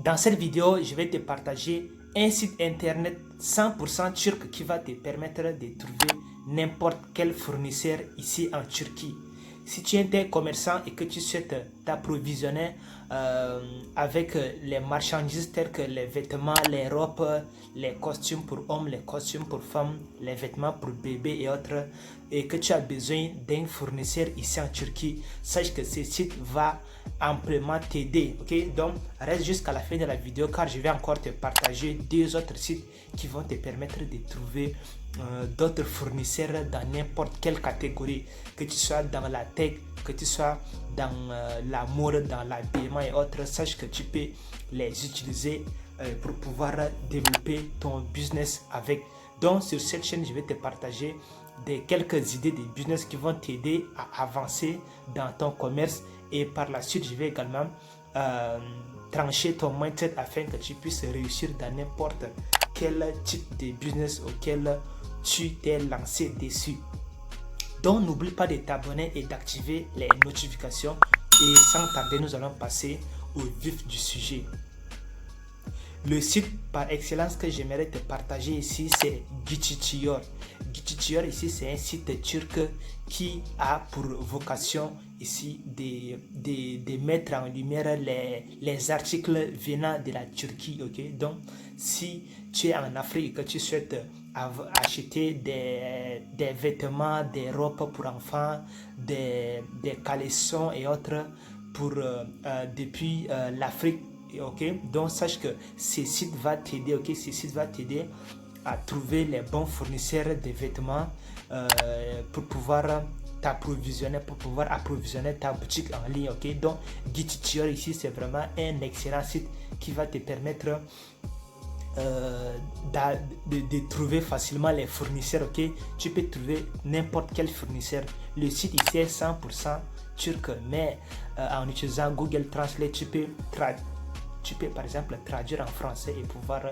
Dans cette vidéo, je vais te partager un site internet 100% turc qui va te permettre de trouver n'importe quel fournisseur ici en Turquie. Si tu es un commerçant et que tu souhaites t'approvisionner avec les marchandises telles que les vêtements, les robes, les costumes pour hommes, les costumes pour femmes, les vêtements pour bébés et autres, et que tu as besoin d'un fournisseur ici en Turquie, sache que ce site va amplement t'aider. Ok, donc reste jusqu'à la fin de la vidéo car je vais encore te partager deux autres sites qui vont te permettre de trouver d'autres fournisseurs dans n'importe quelle catégorie, que tu sois dans la tech, que tu sois dans la mode, dans l'habillement et autres. Sache que tu peux les utiliser pour pouvoir développer ton business avec. Donc sur cette chaîne, je vais te partager quelques idées de business qui vont t'aider à avancer dans ton commerce, et par la suite je vais également trancher ton mindset afin que tu puisses réussir dans n'importe quel type de business auquel tu t'es lancé dessus. Donc n'oublie pas de t'abonner et d'activer les notifications, et sans tarder nous allons passer au vif du sujet. Le site par excellence que j'aimerais te partager ici, c'est Giçiçiyor. Giçiçiyor ici, c'est un site turc qui a pour vocation ici de mettre en lumière les articles venant de la Turquie. Okay? Donc si tu es en Afrique et que tu souhaites acheter des vêtements, des robes pour enfants, des caleçons et autres pour, depuis l'Afrique, ok, donc sache que ce site va t'aider, ok, ce site va t'aider à trouver les bons fournisseurs de vêtements pour pouvoir t'approvisionner, pour pouvoir approvisionner ta boutique en ligne. Ok, donc Giçiçiyor ici, c'est vraiment un excellent site qui va te permettre de trouver facilement les fournisseurs. Ok, tu peux trouver n'importe quel fournisseur. Le site ici est 100% turc, mais en utilisant Google Translate, tu peux par exemple traduire en français et pouvoir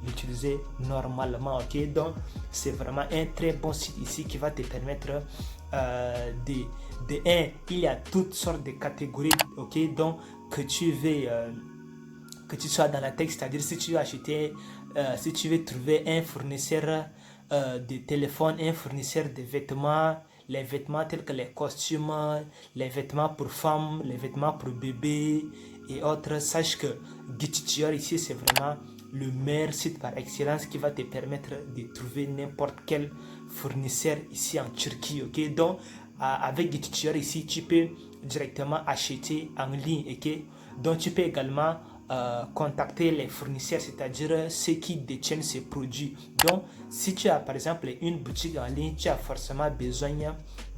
l'utiliser normalement. Ok, donc c'est vraiment un très bon site ici qui va te permettre il y a toutes sortes de catégories. Ok, donc que tu veux que tu sois dans la tech, c'est-à-dire si tu veux acheter, si tu veux trouver un fournisseur de téléphone, un fournisseur de vêtements, les vêtements tels que les costumes, les vêtements pour femmes, les vêtements pour bébés et autres, sache que Giçiçiyor ici, c'est vraiment le meilleur site par excellence qui va te permettre de trouver n'importe quel fournisseur ici en Turquie. Ok, donc avec Giçiçiyor ici, tu peux directement acheter en ligne. Ok, donc tu peux également contacter les fournisseurs, c'est-à-dire ceux qui détiennent ces produits. Donc si tu as par exemple une boutique en ligne, tu as forcément besoin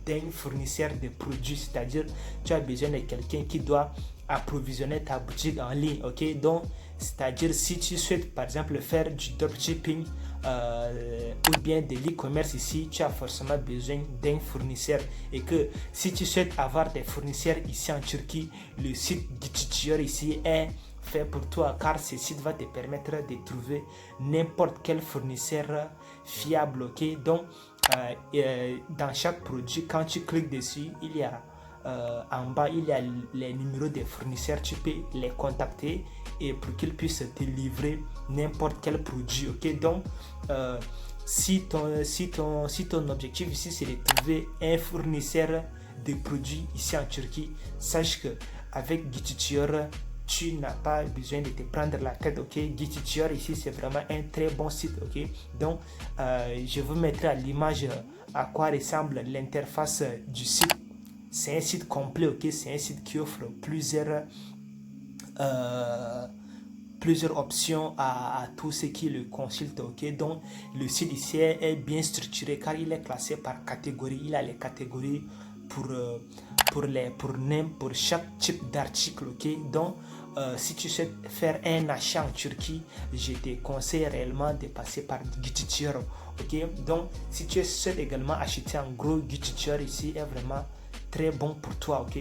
d'un fournisseur de produits, c'est-à-dire tu as besoin de quelqu'un qui doit approvisionner ta boutique en ligne. Ok, donc c'est-à-dire si tu souhaites par exemple faire du dropshipping ou bien de l'e-commerce ici, tu as forcément besoin d'un fournisseur, et que si tu souhaites avoir des fournisseurs ici en Turquie, le site Giçiçiyor ici est fait pour toi, car ce site va te permettre de trouver n'importe quel fournisseur fiable. Ok, donc dans chaque produit, quand tu cliques dessus, il y a en bas il y a les numéros des fournisseurs, tu peux les contacter et pour qu'ils puissent te livrer n'importe quel produit. Ok, donc si ton objectif ici c'est de trouver un fournisseur de produits ici en Turquie, sache que avec Giçiçiyor tu n'as pas besoin de te prendre la tête. Ok, Giçiçiyor ici c'est vraiment un très bon site. Ok, donc je vous mettrai à l'image à quoi ressemble l'interface du site. C'est un site complet. Ok, c'est un site qui offre plusieurs options à tous ceux qui le consultent. Ok, donc le site ici est bien structuré car il est classé par catégorie. Il a les catégories pour chaque type d'article. Ok, donc si tu souhaites faire un achat en Turquie, je te conseille réellement de passer par Giçiçiyor. Ok, donc si tu souhaites également acheter en gros, Giçiçiyor ici est vraiment très bon pour toi. Ok,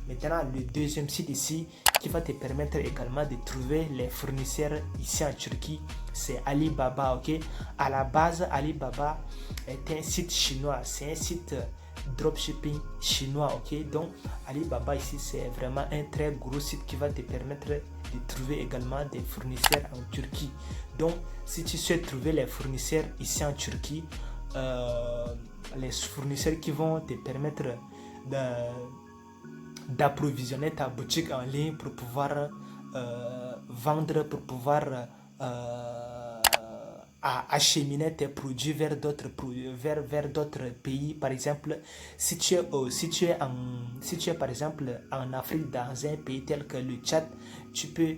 maintenant le deuxième site ici qui va te permettre également de trouver les fournisseurs ici en Turquie, c'est Alibaba. Ok, à la base Alibaba est un site chinois, c'est un site dropshipping chinois. Ok, donc Alibaba ici c'est vraiment un très gros site qui va te permettre de trouver également des fournisseurs en Turquie. Donc, si tu souhaites trouver les fournisseurs ici en Turquie, les fournisseurs qui vont te permettre d'approvisionner ta boutique en ligne pour pouvoir vendre, pour pouvoir acheminer tes produits vers d'autres pays. Par exemple, si tu es par exemple en Afrique, dans un pays tel que le Tchad, tu peux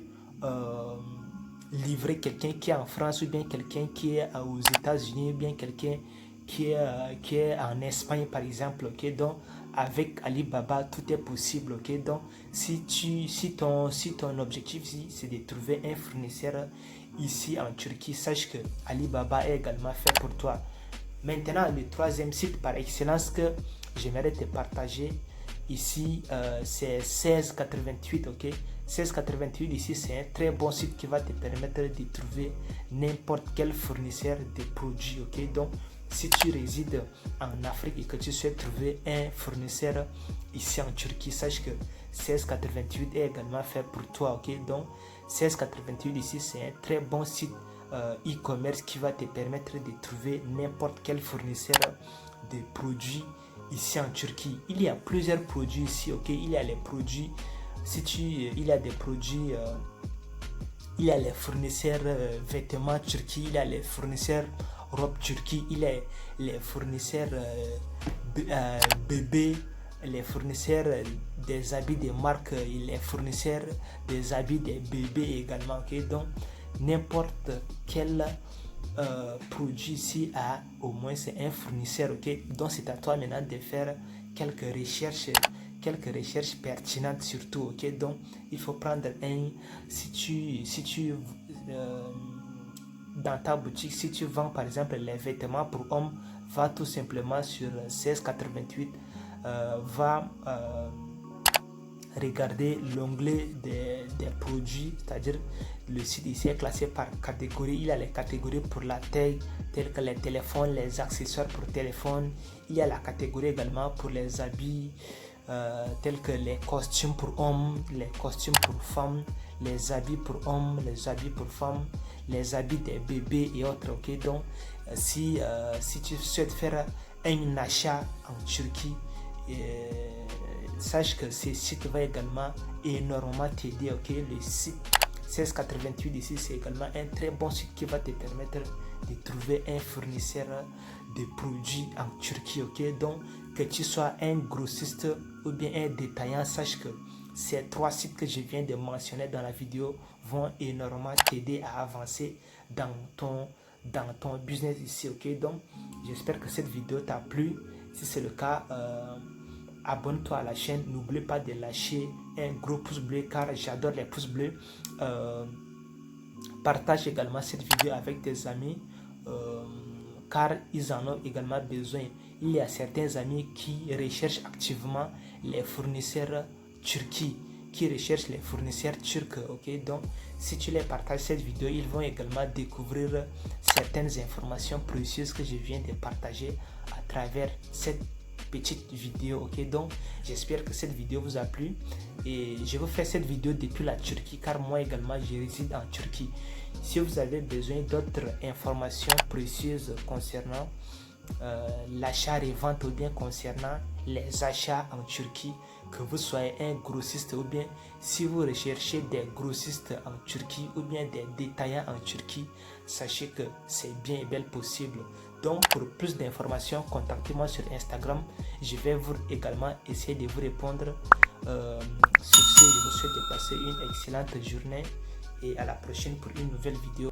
livrer quelqu'un qui est en France, ou bien quelqu'un qui est aux États-Unis, ou bien quelqu'un qui est en Espagne par exemple. Ok, donc avec Alibaba tout est possible. Ok, donc si ton objectif ici c'est de trouver un fournisseur ici en Turquie, sache que Alibaba est également fait pour toi. Maintenant, le troisième site par excellence que j'aimerais te partager ici, c'est 1688. Ok, 1688 ici, c'est un très bon site qui va te permettre de trouver n'importe quel fournisseur de produits. Ok, donc si tu résides en Afrique et que tu souhaites trouver un fournisseur ici en Turquie, sache que 1688 est également fait pour toi. Ok, donc 1688 ici, c'est un très bon site e-commerce qui va te permettre de trouver n'importe quel fournisseur de produits ici en Turquie. Il y a plusieurs produits ici. Ok, il y a les produits, il y a des produits, il y a les fournisseurs vêtements Turquie, il y a les fournisseurs robe Turquie, il y a les fournisseurs bébés, les fournisseurs des habits de marque, les fournisseurs des habits des bébés également. Okay? Donc n'importe quel produit ici a au moins c'est un fournisseur. Okay? Donc c'est à toi maintenant de faire quelques recherches pertinentes surtout. Okay? Donc il faut prendre si tu dans ta boutique, si tu vends par exemple les vêtements pour hommes, va tout simplement sur 1688, va regarder l'onglet des produits, c'est-à-dire le site ici est classé par catégorie. Il y a les catégories pour la taille, telles que les téléphones, les accessoires pour téléphone. Il y a la catégorie également pour les habits, tels que les costumes pour hommes, les costumes pour femmes, les habits pour hommes, les habits pour femmes, les habits des bébés et autres. Ok, donc si tu souhaites faire un achat en Turquie, sache que ce site va également énormément t'aider. Ok, le site 1688 ici, c'est également un très bon site qui va te permettre de trouver un fournisseur de produits en Turquie. Ok, donc que tu sois un grossiste ou bien un détaillant, sache que ces trois sites que je viens de mentionner dans la vidéo vont énormément t'aider à avancer dans ton business ici. Ok, donc j'espère que cette vidéo t'a plu. Si c'est le cas, abonne-toi à la chaîne. N'oublie pas de lâcher un gros pouce bleu car j'adore les pouces bleus. Partage également cette vidéo avec tes amis car ils en ont également besoin. Il y a certains amis qui recherchent activement les fournisseurs Turquie, qui recherchent les fournisseurs turcs. Ok, donc si tu les partages cette vidéo, ils vont également découvrir certaines informations précieuses que je viens de partager à travers cette petite vidéo. Ok, donc j'espère que cette vidéo vous a plu et je vous fais cette vidéo depuis la Turquie car moi également je réside en Turquie. Si vous avez besoin d'autres informations précieuses concernant l'achat et vente ou bien concernant les achats en Turquie, que vous soyez un grossiste ou bien si vous recherchez des grossistes en Turquie ou bien des détaillants en Turquie, sachez que c'est bien et bel possible. Donc pour plus d'informations, contactez-moi sur Instagram. Je vais également essayer de vous répondre. Sur ce, je vous souhaite de passer une excellente journée et à la prochaine pour une nouvelle vidéo.